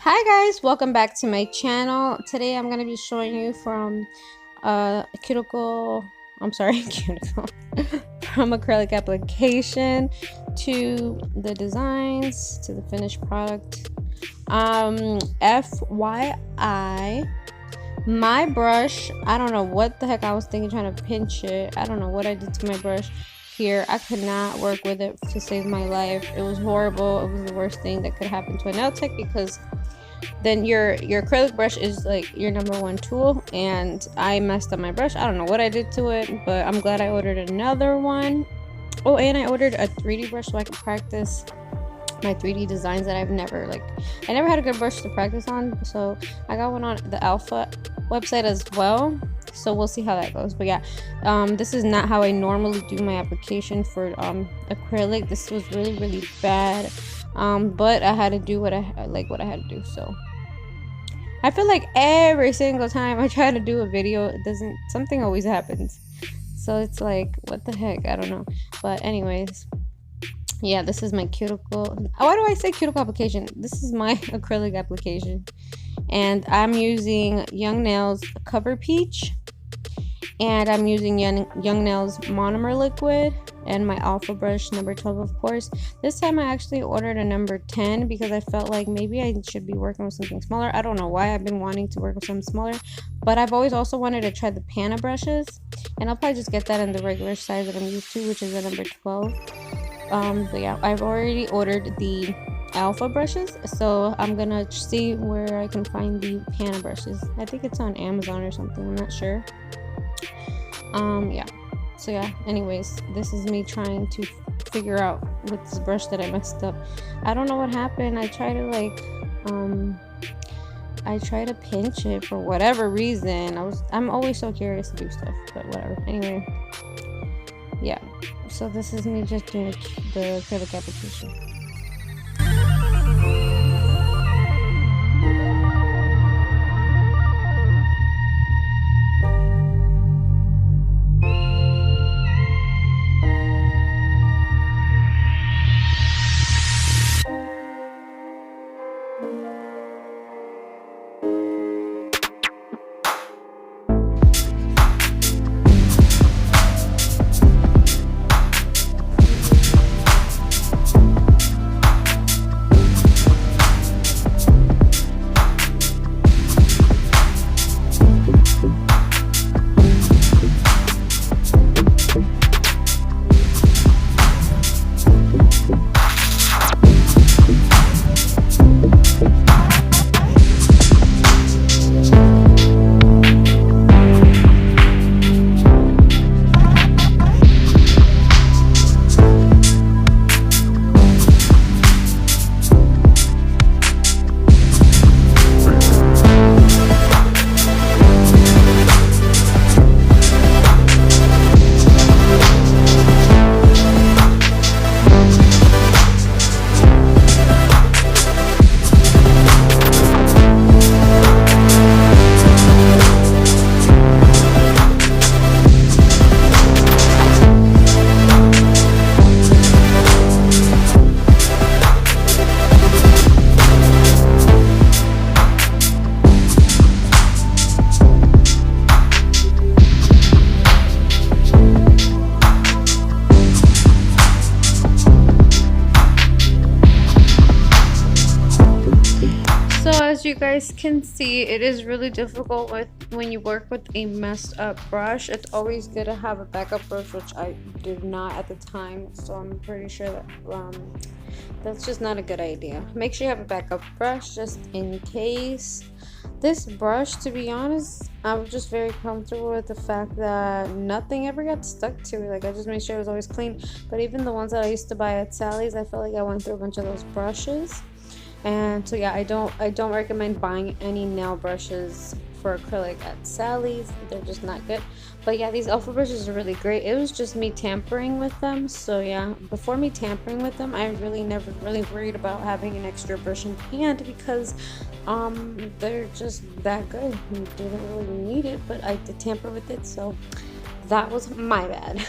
Hi guys, welcome back to my channel. Today I'm going to be showing you from cuticle, I'm sorry, cuticle, from acrylic application to the designs to the finished product. FYI, my brush, I don't know what the heck I was thinking trying to pinch it. I don't know what I did to my brush here. I could not work with it to save my life. It was horrible. It was the worst thing that could happen to a nail tech, because then your acrylic brush is like your number one tool, and I messed up my brush. I don't know what I did to it, but I'm glad I ordered another one. Oh, and I ordered a 3D brush so I can practice my 3D designs that I never had a good brush to practice on, so I got one on the Alpha website as well, so we'll see how that goes. But yeah, this is not how I normally do my application for acrylic. This was really bad, but I had to do what I had to do. So I feel like every single time I try to do a video, something always happens, so it's like, what the heck, I don't know. But anyways, yeah, this is my cuticle. Why do I say cuticle application? This is my acrylic application, and I'm using Young Nails Cover Peach, and I'm using Young Nails monomer liquid, and my alpha brush number 12, of course. This time I actually ordered a number 10 because I felt like maybe I should be working with something smaller. I don't know why I've been wanting to work with something smaller, but I've always also wanted to try the Pana brushes, and I'll probably just get that in the regular size that I'm used to, which is a number 12. But yeah, I've already ordered the alpha brushes, so I'm gonna see where I can find the Pana brushes. I think it's on Amazon or something, I'm not sure. Yeah, so yeah, anyways, this is me trying to figure out with this brush that I messed up. I don't know what happened. I try to pinch it for whatever reason. I'm always so curious to do stuff, but whatever. Anyway, yeah, so this is me just doing the acrylic application. As you guys can see, it is really difficult when you work with a messed up brush. It's always good to have a backup brush, which I did not at the time, so I'm pretty sure that that's just not a good idea. Make sure you have a backup brush just in case. This brush, to be honest, I'm just very comfortable with the fact that nothing ever got stuck to it. Like, I just made sure it was always clean. But even the ones that I used to buy at Sally's, I felt like I went through a bunch of those brushes. And so yeah, I don't recommend buying any nail brushes for acrylic at Sally's. They're just not good. But yeah, these alpha brushes are really great. It was just me tampering with them. So yeah, before me tampering with them, I never really worried about having an extra brush in hand, because they're just that good. You didn't really need it, but I did tamper with it, so that was my bad.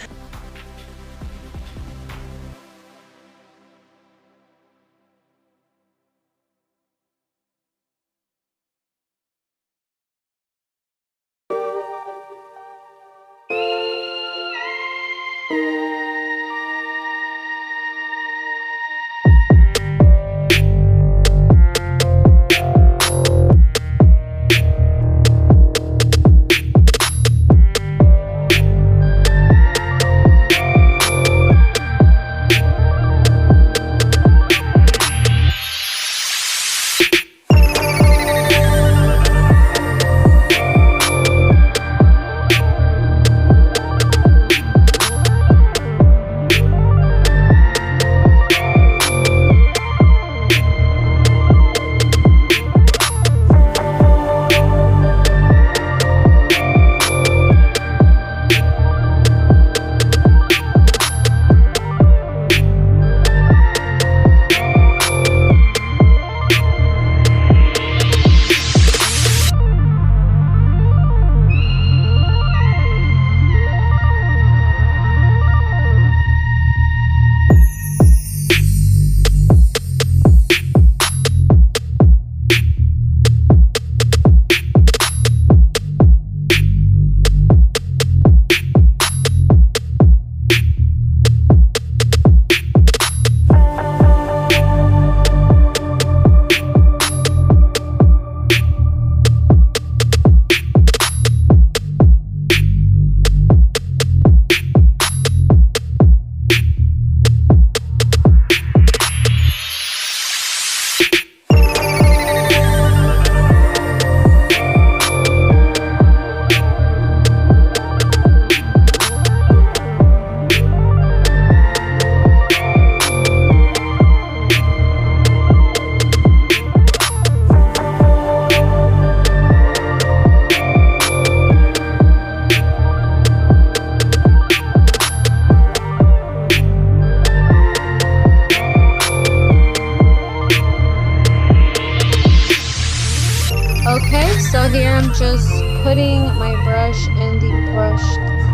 So here I'm just putting my brush in the brush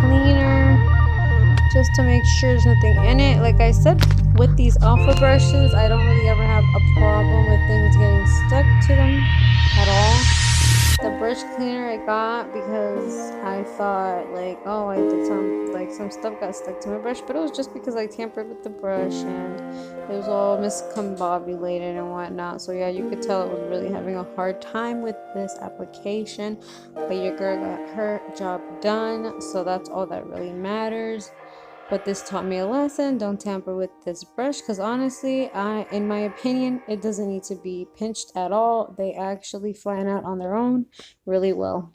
cleaner just to make sure there's nothing in it. Like I said, with these alpha brushes, I don't really ever have a problem with things getting stuck to them at all. The brush cleaner I got because I thought like, oh, I did some stuff got stuck to my brush, but it was just because I tampered with the brush and it was all miscombobulated and whatnot. So yeah, you could tell it was really having a hard time with this application, but your girl got her job done, so that's all that really matters. But this taught me a lesson. Don't tamper with this brush because honestly, in my opinion, it doesn't need to be pinched at all. They actually flatten out on their own really well.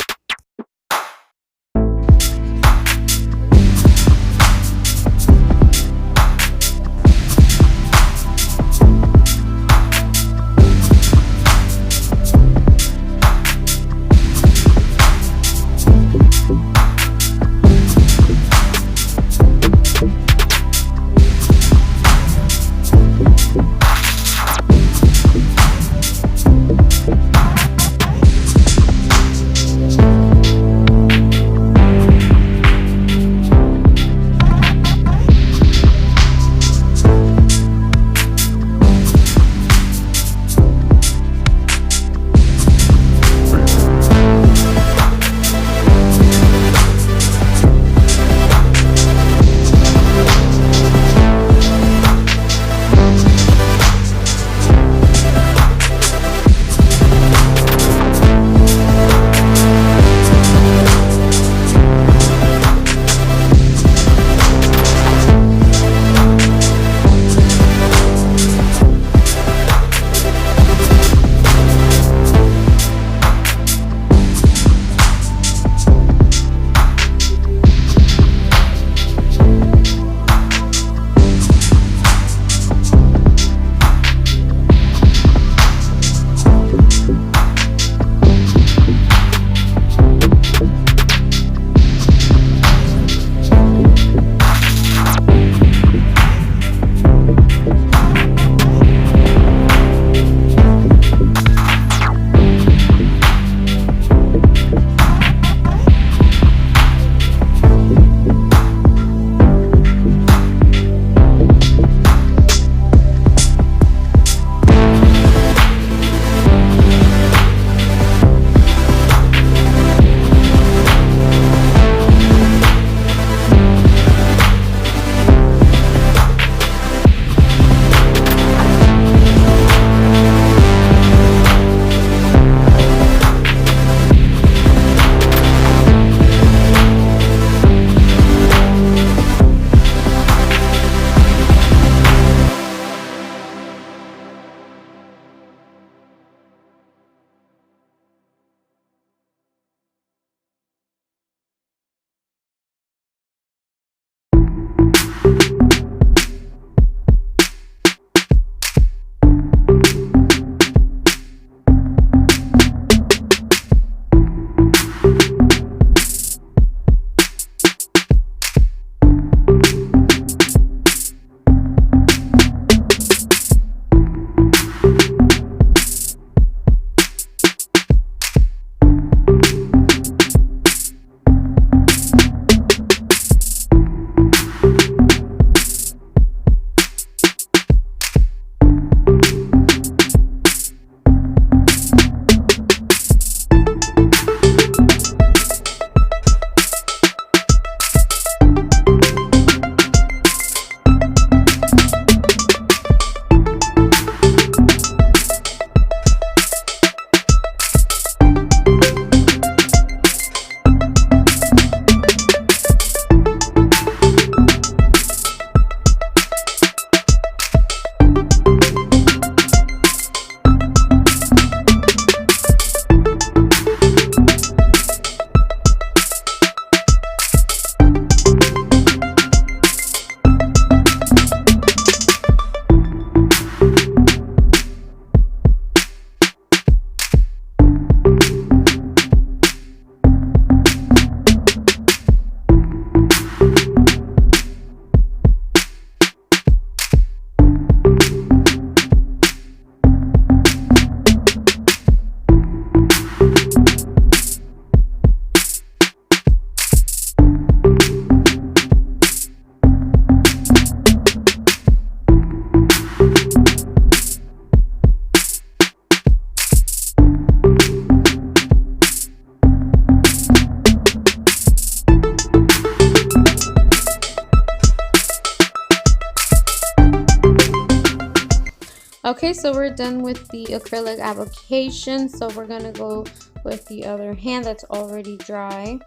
Okay, so we're done with the acrylic application. So we're gonna go with the other hand that's already dry.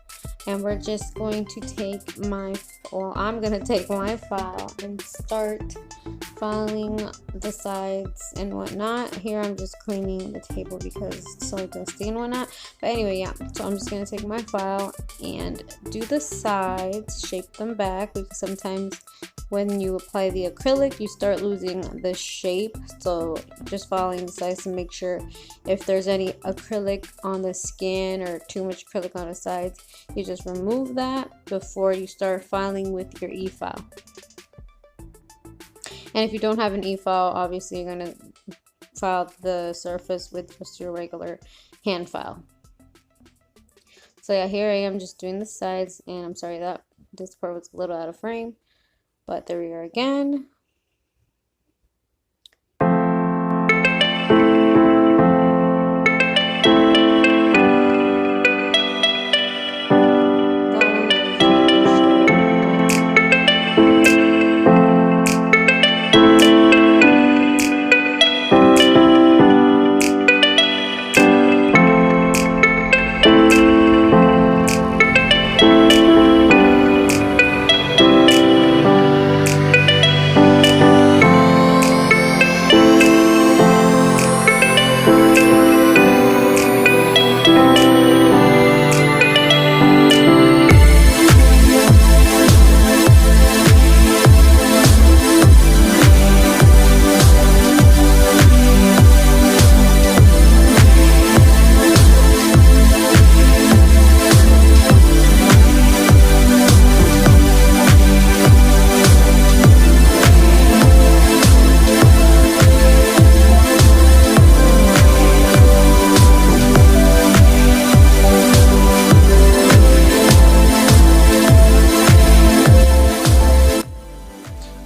And we're just going to take I'm gonna take my file and start filing the sides and whatnot. Here I'm just cleaning the table because it's so dusty and whatnot. But anyway, yeah, so I'm just gonna take my file and do the sides, shape them back, because sometimes when you apply the acrylic you start losing the shape. So just following the sides to make sure if there's any acrylic on the skin or too much acrylic on the sides, you just remove that before you start filing with your e-file. And if you don't have an e-file, obviously you're going to file the surface with just your regular hand file. So yeah, here I am just doing the sides, and I'm sorry that this part was a little out of frame, but there we are again.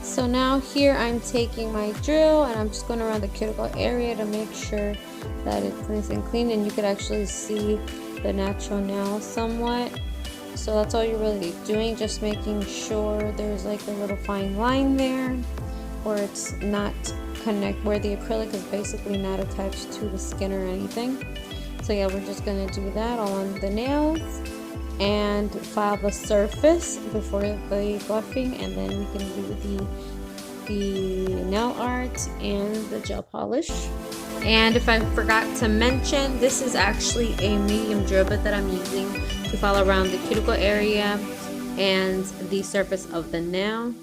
So now here I'm taking my drill and I'm just going around the cuticle area to make sure that it's nice and clean, and you could actually see the natural nail somewhat. So that's all you're really doing, just making sure there's like a little fine line there where it's not where the acrylic is basically not attached to the skin or anything. So yeah, we're just going to do that all on the nails and file the surface before the buffing, and then we can do the nail art and the gel polish. And if I forgot to mention, this is actually a medium drill bit that I'm using to file around the cuticle area and the surface of the nail.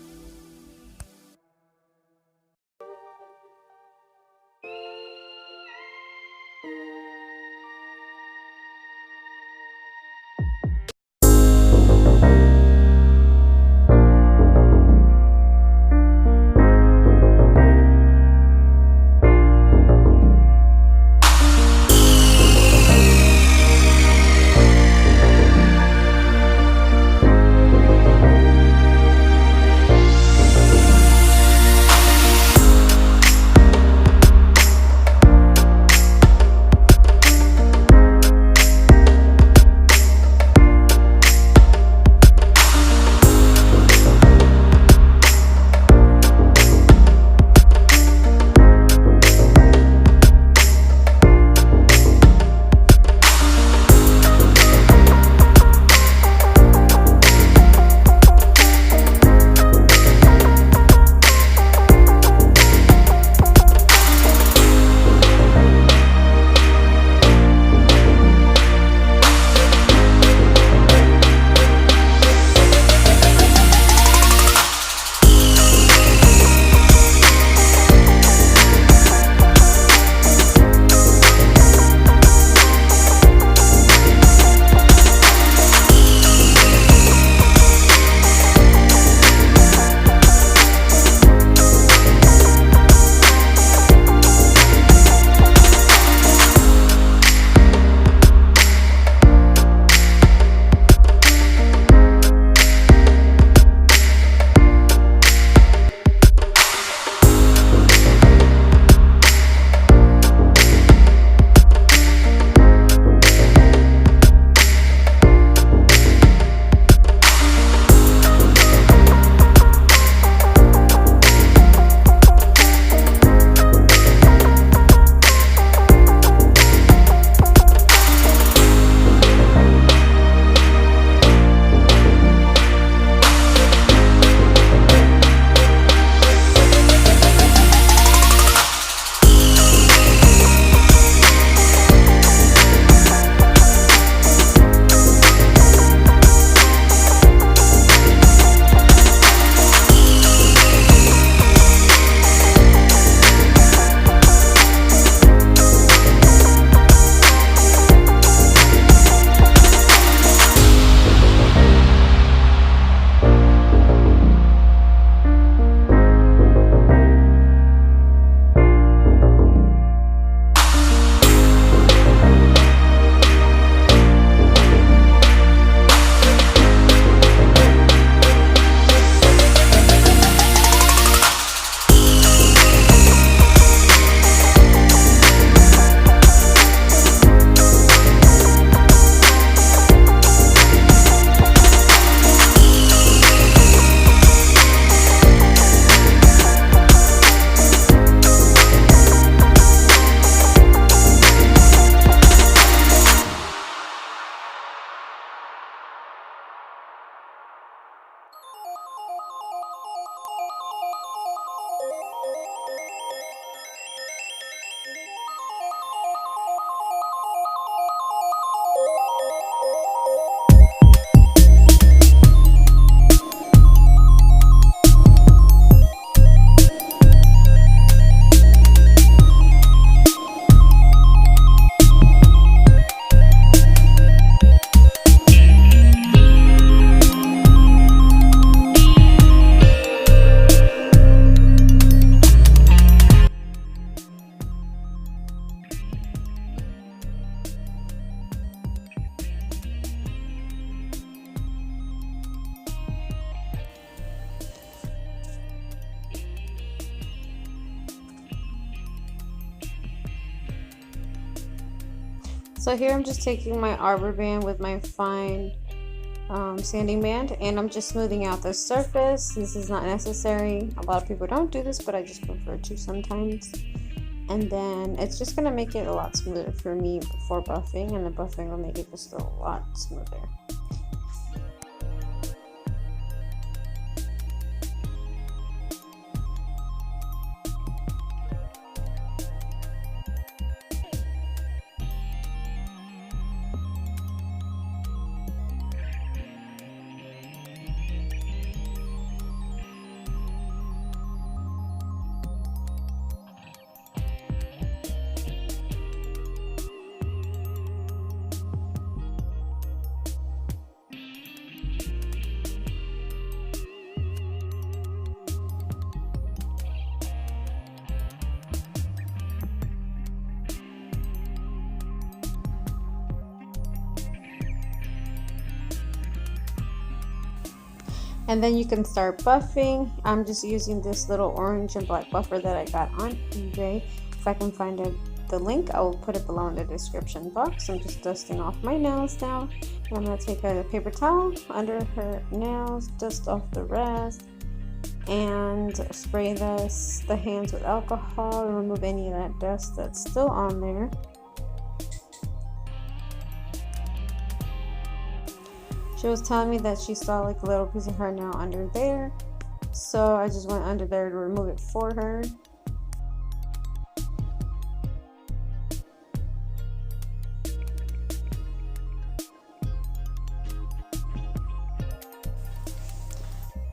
So here I'm just taking my arbor band with my fine sanding band, and I'm just smoothing out the surface. This is not necessary. A lot of people don't do this, but I just prefer to sometimes. And then it's just gonna make it a lot smoother for me before buffing, and the buffing will make it just a lot smoother. And then you can start buffing. I'm just using this little orange and black buffer that I got on eBay. If I can find the link, I will put it below in the description box. I'm just dusting off my nails now. And I'm going to take a paper towel under her nails, dust off the rest, and spray the hands with alcohol and remove any of that dust that's still on there. She was telling me that she saw like a little piece of her nail under there, so I just went under there to remove it for her.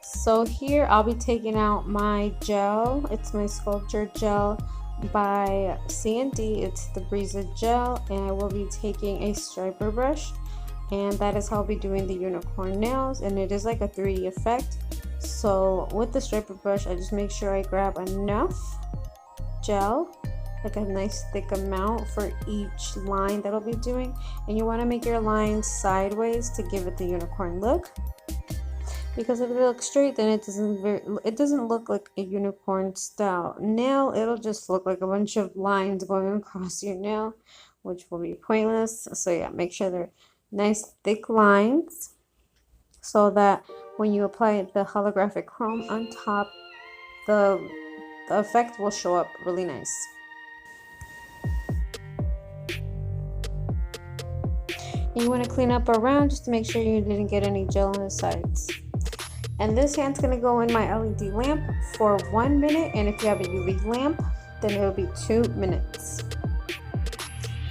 So here I'll be taking out my gel. It's my sculpture gel by C&D. It's the Breeza gel, and I will be taking a striper brush. And that is how I'll be doing the unicorn nails, and it is like a 3D effect. So with the striper brush, I just make sure I grab enough gel, like a nice thick amount for each line that I'll be doing. And you want to make your lines sideways to give it the unicorn look, because if it looks straight, then it doesn't look like a unicorn style nail. It'll just look like a bunch of lines going across your nail, which will be pointless. So yeah, make sure they're nice thick lines so that when you apply the holographic chrome on top, the effect will show up really nice. And you want to clean up around just to make sure you didn't get any gel on the sides. And this hand's going to go in my LED lamp for 1 minute, and if you have a UV lamp, then it will be 2 minutes.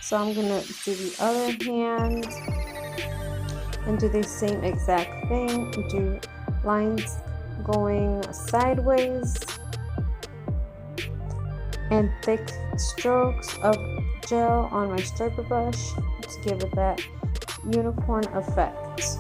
So I'm going to do the other hand and do the same exact thing. Do lines going sideways and thick strokes of gel on my striper brush to give it that unicorn effect.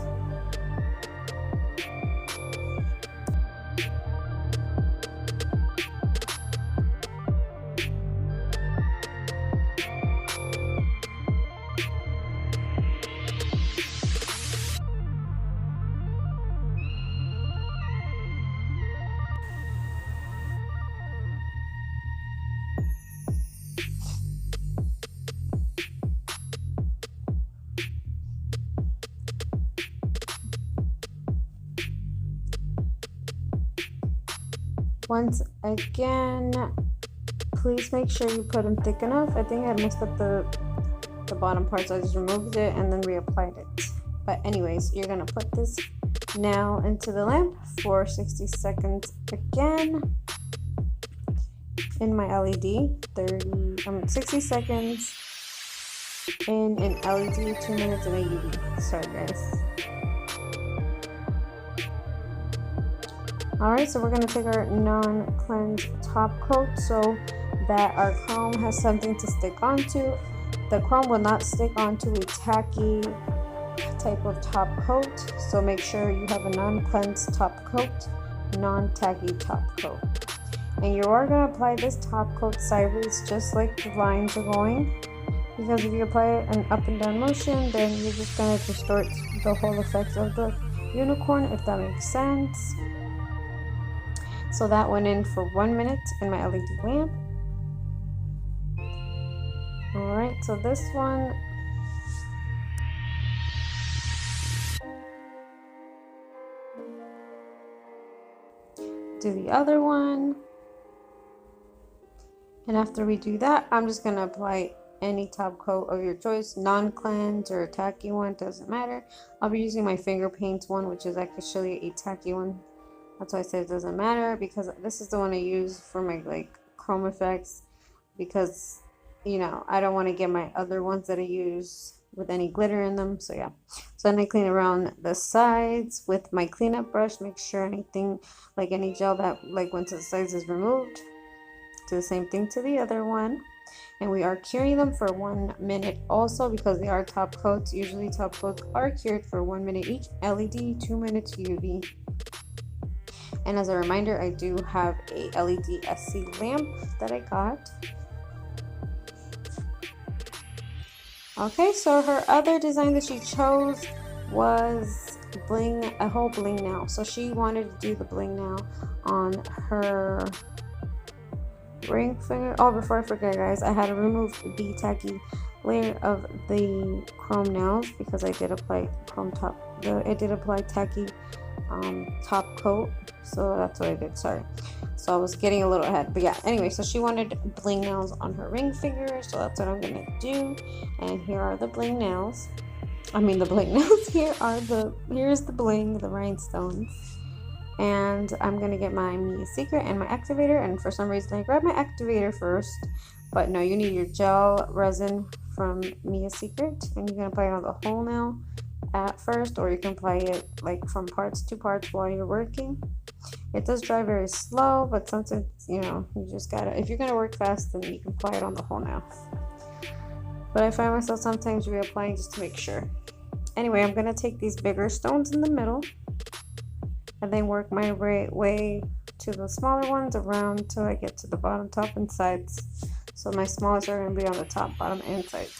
Once again, please make sure you put them thick enough. I think I messed up the bottom part, so I just removed it and then reapplied it. But anyways, you're gonna put this now into the lamp for 60 seconds again in my LED. 60 seconds in an LED, 2 minutes in a UV. Sorry guys. Alright, so we're going to take our non-cleanse top coat so that our chrome has something to stick onto. The chrome will not stick onto a tacky type of top coat, so make sure you have a non-cleanse top coat, non-tacky top coat. And you are going to apply this top coat sideways just like the lines are going, because if you apply it an up and down motion, then you're just going to distort the whole effect of the unicorn, if that makes sense. So that went in for 1 minute in my LED lamp. Alright, so this one do the other one. And after we do that, I'm just going to apply any top coat of your choice, non-cleanse or a tacky one, doesn't matter. I'll be using my finger paints one, which is actually a tacky one. That's why I said it doesn't matter, because this is the one I use for my like chrome effects, because you know I don't want to get my other ones that I use with any glitter in them. So yeah, so then I clean around the sides with my cleanup brush, make sure anything like any gel that like went to the sides is removed. Do the same thing to the other one. And we are curing them for 1 minute also, because they are top coats. Usually top coats are cured for 1 minute each. LED 2 minutes UV. And as a reminder, I do have a LED SC lamp that I got. Okay, so her other design that she chose was a whole bling nail. So she wanted to do the bling nail on her ring finger. Oh, before I forget, guys, I had to remove the tacky layer of the chrome nails because I did apply chrome top. I did apply tacky top coat, so that's what I did. Sorry, so I was getting a little ahead, but yeah. Anyway, so she wanted bling nails on her ring finger, so that's what I'm gonna do. And here are the bling nails. I mean the bling nails. Here's the bling, the rhinestones. And I'm gonna get my Mia Secret and my activator, and for some reason I grabbed my activator first, but no, you need your gel resin from Mia Secret, and you're gonna apply it on the whole nail at first, or you can apply it like from parts to parts while you're working. It does dry very slow, but sometimes, you know, you just gotta, if you're gonna work fast, then you can apply it on the whole nail. But I find myself sometimes reapplying just to make sure. Anyway, I'm gonna take these bigger stones in the middle and then work my way to the smaller ones around until I get to the bottom, top, and sides. So my smallest are going to be on the top, bottom, and sides.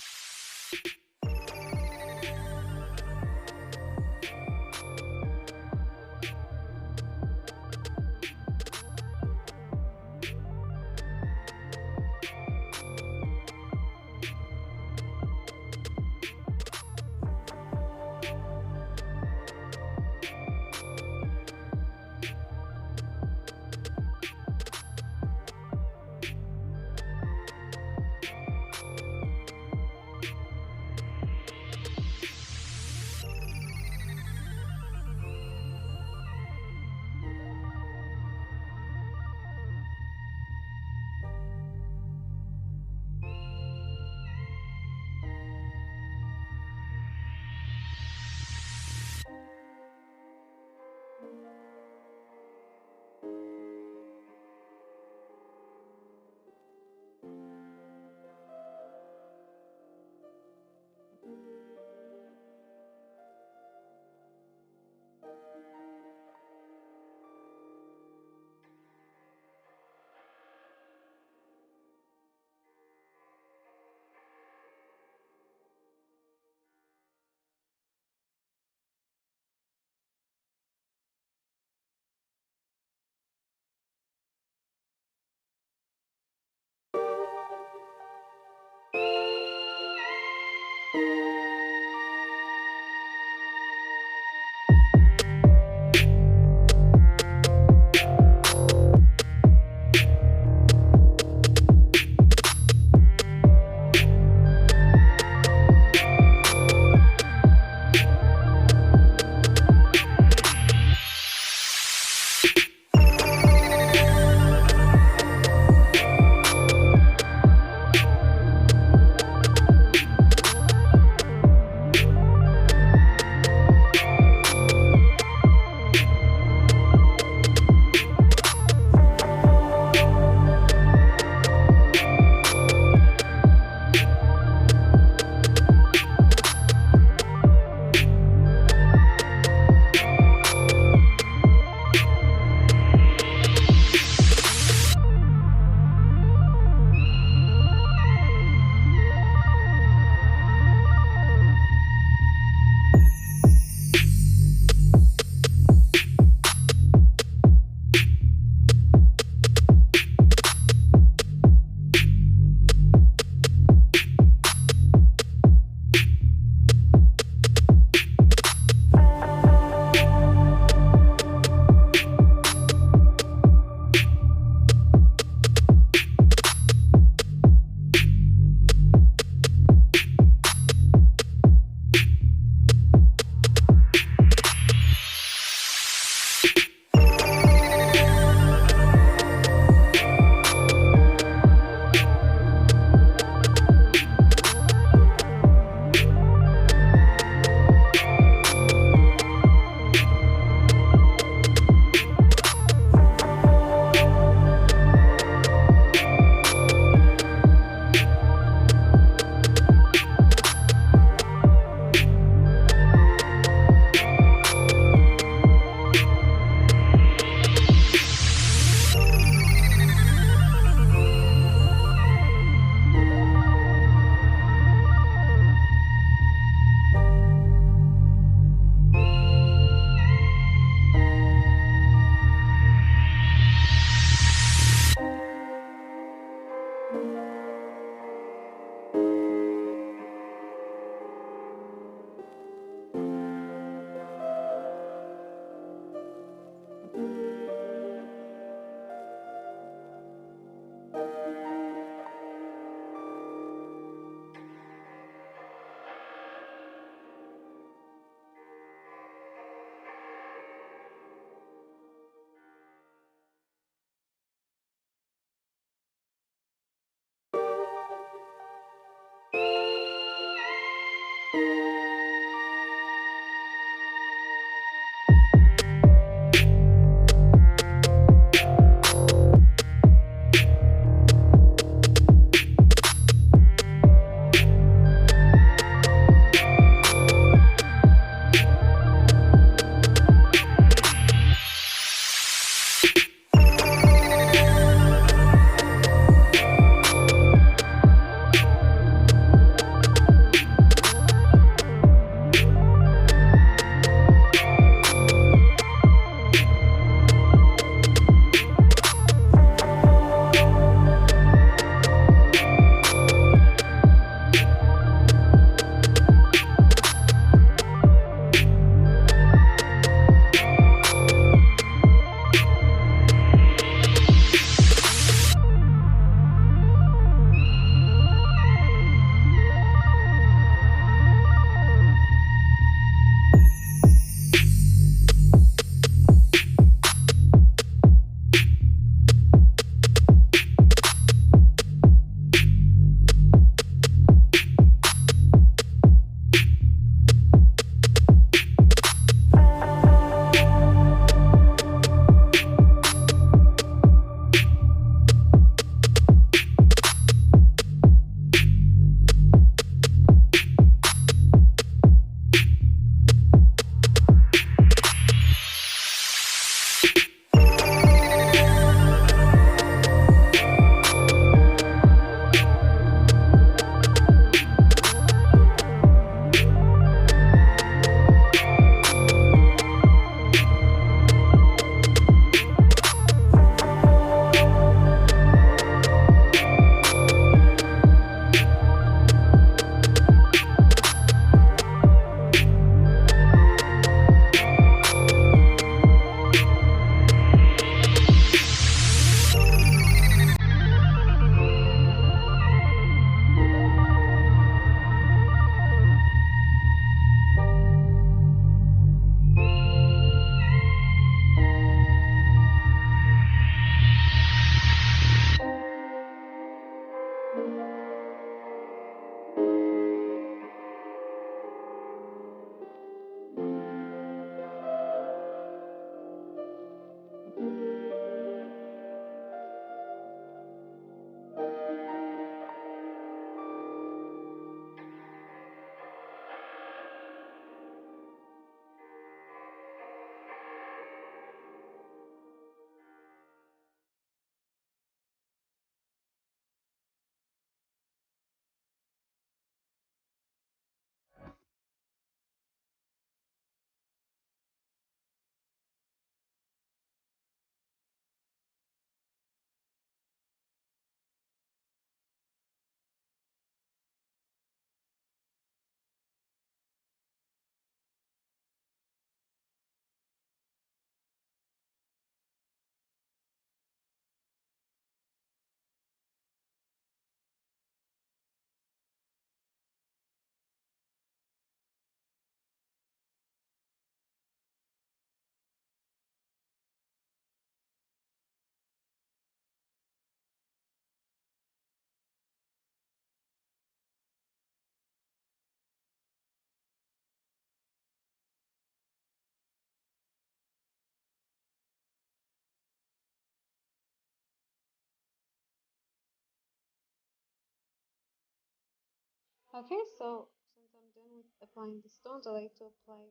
Okay, so since I'm done with applying the stones, I like to apply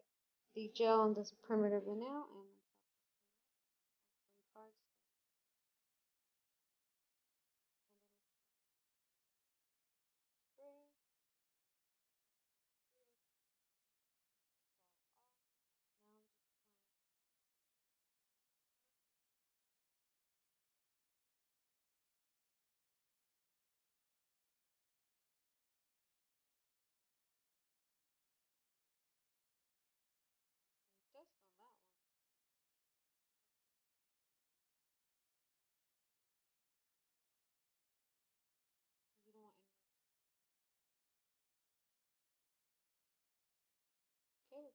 the gel on this perimeter of the nail and some parts. And then I spray. Now I'm just applying dust on that one. You don't want any. Okay,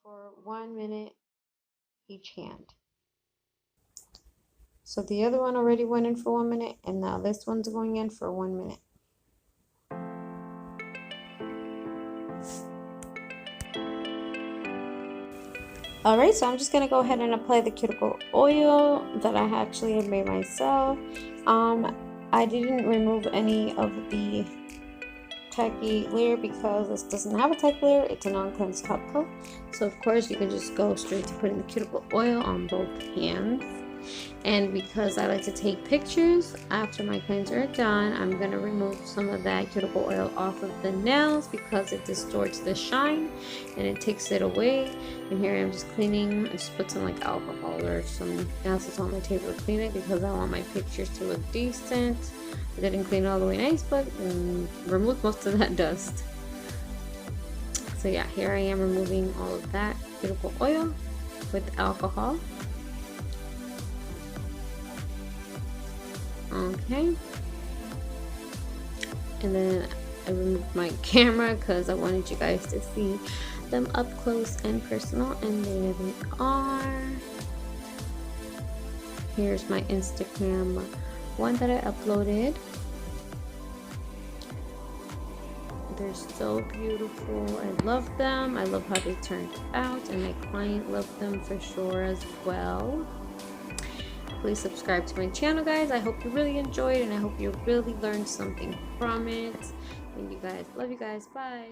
for 1 minute each hand. So the other one already went in for 1 minute, and now this one's going in for 1 minute. Alright, so I'm just going to go ahead and apply the cuticle oil that I actually had made myself. I didn't remove any of the tacky layer because this doesn't have a tacky layer. It's a non-cleansed top coat. So of course you can just go straight to putting the cuticle oil on both hands. And because I like to take pictures after my cleanser are done, I'm going to remove some of that cuticle oil off of the nails because it distorts the shine and it takes it away. And here I'm just cleaning. I just put some like alcohol or some acid on my table to clean it because I want my pictures to look decent. I didn't clean it all the way nice, but removed most of that dust. So yeah, here I am removing all of that cuticle oil with alcohol. Okay, and then I removed my camera because I wanted you guys to see them up close and personal, and there they are. Here's my Instagram one that I uploaded. They're so beautiful. I love them. I love how they turned out, and my client loved them for sure as well. Please subscribe to my channel, guys. I hope you really enjoyed, and I hope you really learned something from it. Thank you guys. Love you guys. Bye.